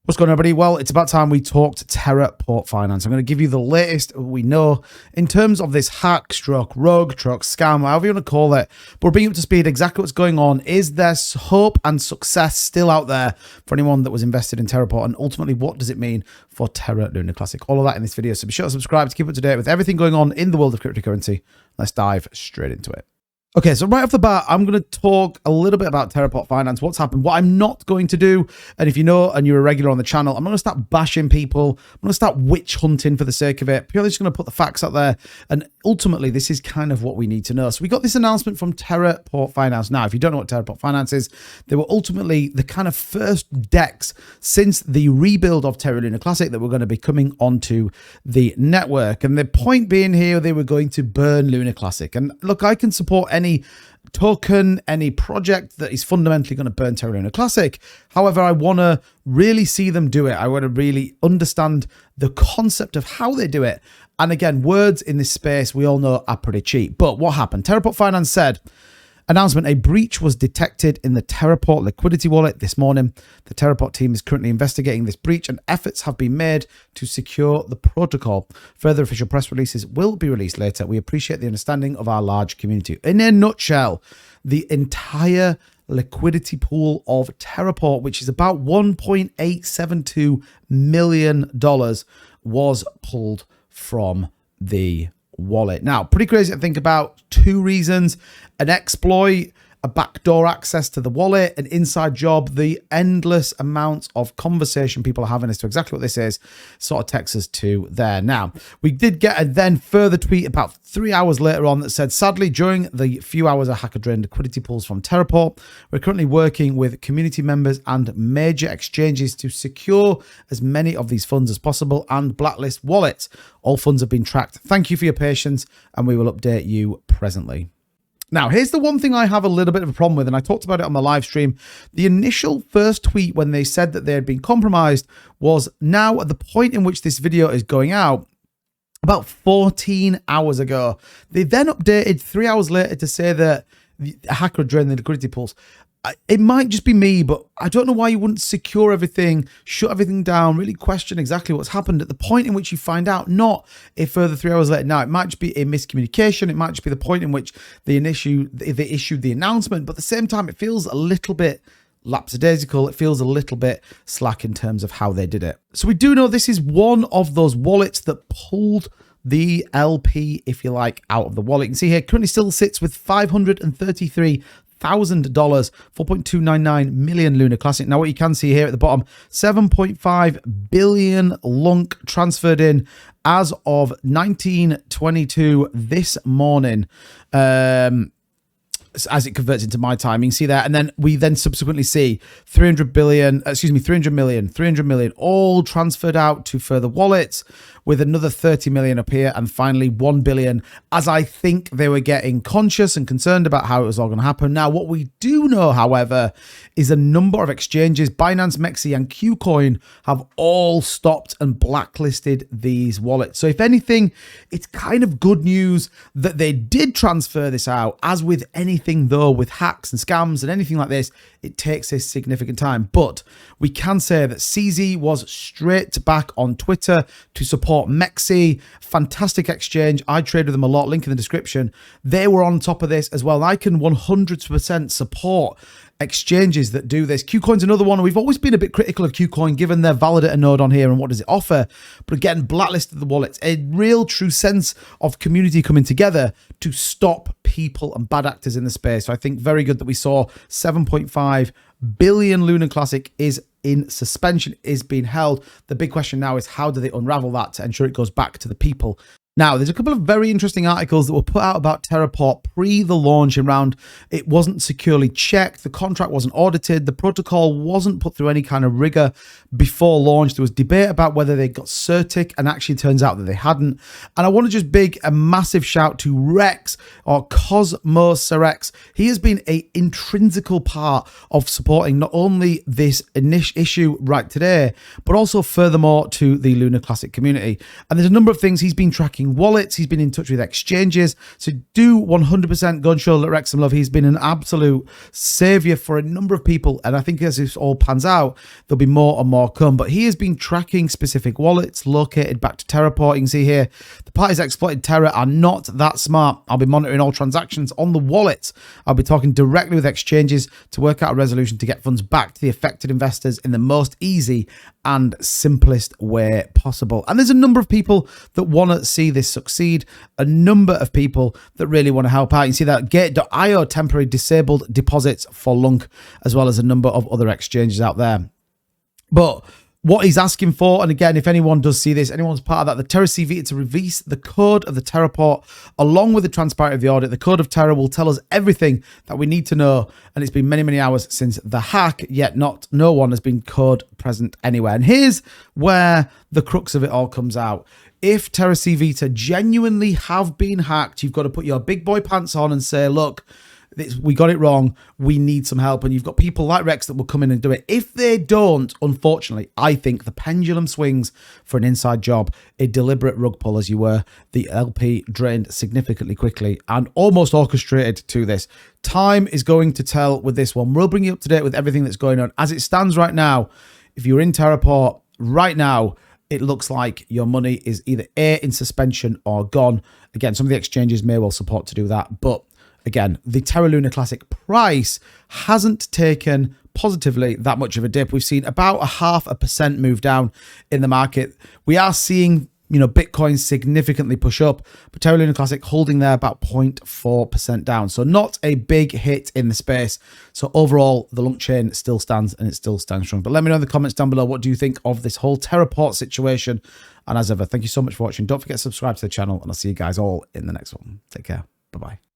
What's going on, everybody? Well, it's about time we talked Terraport Finance. I'm going to give you the latest we know in terms of this hack, stroke, rogue, stroke, scam, however you want to call it. But we're bringing up to speed exactly what's going on. Is there hope and success still out there for anyone that was invested in Terraport? And ultimately, what does it mean for Terra Luna Classic? All of that in this video. So be sure to subscribe to keep up to date with everything going on in the world of cryptocurrency. Let's dive straight into it. Okay, so right off the bat, I'm going to talk a little bit about Terraport Finance, what's happened, what I'm not going to do. And if you know and you're a regular on the channel, I'm going to start bashing people. I'm going to start witch hunting for the sake of it. Purely just going to put the facts out there. And ultimately, this is kind of what we need to know. So we got this announcement from Terraport Finance. Now, if you don't know what Terraport Finance is, they were ultimately the kind of first DEX since the rebuild of Terra Luna Classic that were going to be coming onto the network. And the point being here, they were going to burn Luna Classic. And look, I can support any token, any project that is fundamentally going to burn Terra Luna Classic. However, I want to really see them do it. I want to really understand the concept of how they do it. And again, words in this space, we all know are pretty cheap. But what happened? Terraport Finance said, announcement, a breach was detected in the Terraport liquidity wallet this morning. The Terraport team is currently investigating this breach and efforts have been made to secure the protocol. Further official press releases will be released later. We appreciate the understanding of our large community. In a nutshell, the entire liquidity pool of Terraport, which is about $1.872 million, was pulled from the wallet. Now, pretty crazy to think about. Two reasons: an exploit, a backdoor access to the wallet, an inside job, the endless amounts of conversation people are having as to exactly what this is sort of takes us to there. Now, we did get a then further tweet about 3 hours later on that said, sadly, during the few hours a hacker drained liquidity pools from Terraport, we're currently working with community members and major exchanges to secure as many of these funds as possible and blacklist wallets. All funds have been tracked. Thank you for your patience, and we will update you presently. Now, here's the one thing I have a little bit of a problem with, and I talked about it on my live stream. The initial first tweet when they said that they had been compromised was now at the point in which this video is going out, about 14 hours ago. They then updated 3 hours later to say that the hacker drained the liquidity pools. It might just be me, but I don't know why you wouldn't secure everything, shut everything down, really question exactly what's happened at the point in which you find out, not a further 3 hours later. Now, it might just be a miscommunication. It might just be the point in which they issued the announcement, but at the same time, it feels a little bit lapsadaisical. It feels a little bit slack in terms of how they did it. So we do know this is one of those wallets that pulled the LP, if you like, out of the wallet. You can see here, currently still sits with $533,000, 4.299 million Luna Classic. Now, what you can see here at the bottom, 7.5 billion LUNC transferred in as of 1922 this morning. As it converts into my time, you can see that. And then we then subsequently see 300 million, all transferred out to further wallets, with another 30 million up here, and finally 1 billion, as I think they were getting conscious and concerned about how it was all going to happen. Now, what we do know, however, is a number of exchanges, Binance, Mexi, and KuCoin, have all stopped and blacklisted these wallets. So if anything, it's kind of good news that they did transfer this out. As with anything, though, with hacks and scams and anything like this, it takes a significant time. But we can say that CZ was straight back on Twitter to support Mexi. Fantastic exchange. I trade with them a lot. Link in the description. They were on top of this as well. I can 100% support exchanges that do this. KuCoin's another one. We've always been a bit critical of KuCoin given their validator node on here and what does it offer. But again, blacklisted the wallets. A real true sense of community coming together to stop people and bad actors in the space. So I think very good that we saw 7.5 billion Luna Classic is in suspension, is being held. The big question now is how do they unravel that to ensure it goes back to the people? Now, there's a couple of very interesting articles that were put out about Terraport pre the launch around it wasn't securely checked, the contract wasn't audited, the protocol wasn't put through any kind of rigor before launch. There was debate about whether they got certic, and actually turns out that they hadn't. And I want to just big a massive shout to Rex, or Cosmos Rex. He has been an intrinsical part of supporting not only this issue right today, but also furthermore to the Luna Classic community. And there's a number of things he's been tracking tracking wallets. He's been in touch with exchanges. So do 100% go and show Rex some love. He's been an absolute savior for a number of people. And I think as this all pans out, there'll be more and more come. But he has been tracking specific wallets located back to Terraport. You can see here, the parties that exploited Terra are not that smart. I'll be monitoring all transactions on the wallet. I'll be talking directly with exchanges to work out a resolution to get funds back to the affected investors in the most easy and simplest way possible. And there's a number of people that want to see this succeed, a number of people that really want to help out. You see that Gate.io temporarily disabled deposits for Lunk, as well as a number of other exchanges out there. But what he's asking for, and again, if anyone does see this, anyone's part of that, the Terra CV to release the code of the Terraport along with the transparency of the audit. The code of Terra will tell us everything that we need to know, and it's been many, many hours since the hack, yet no one has been code present anywhere. And here's where the crux of it all comes out. If Terra CV genuinely have been hacked, you've got to put your big boy pants on and say, look, we got it wrong. We need some help. And you've got people like Rex that will come in and do it. If they don't, unfortunately, I think the pendulum swings for an inside job, a deliberate rug pull, as you were. The LP drained significantly quickly and almost orchestrated to this. Time is going to tell with this one. We'll bring you up to date with everything that's going on. As it stands right now, if you're in Terraport right now, it looks like your money is either A, in suspension or gone. Again, some of the exchanges may well support to do that, but again, the Terra Luna Classic price hasn't taken positively that much of a dip. We've seen about 0.5% move down in the market. We are seeing, Bitcoin significantly push up, but Terra Luna Classic holding there about 0.4% down. So not a big hit in the space. So overall, the Lunk chain still stands, and it still stands strong. But let me know in the comments down below, what do you think of this whole Terraport situation? And as ever, thank you so much for watching. Don't forget to subscribe to the channel, and I'll see you guys all in the next one. Take care. Bye-bye.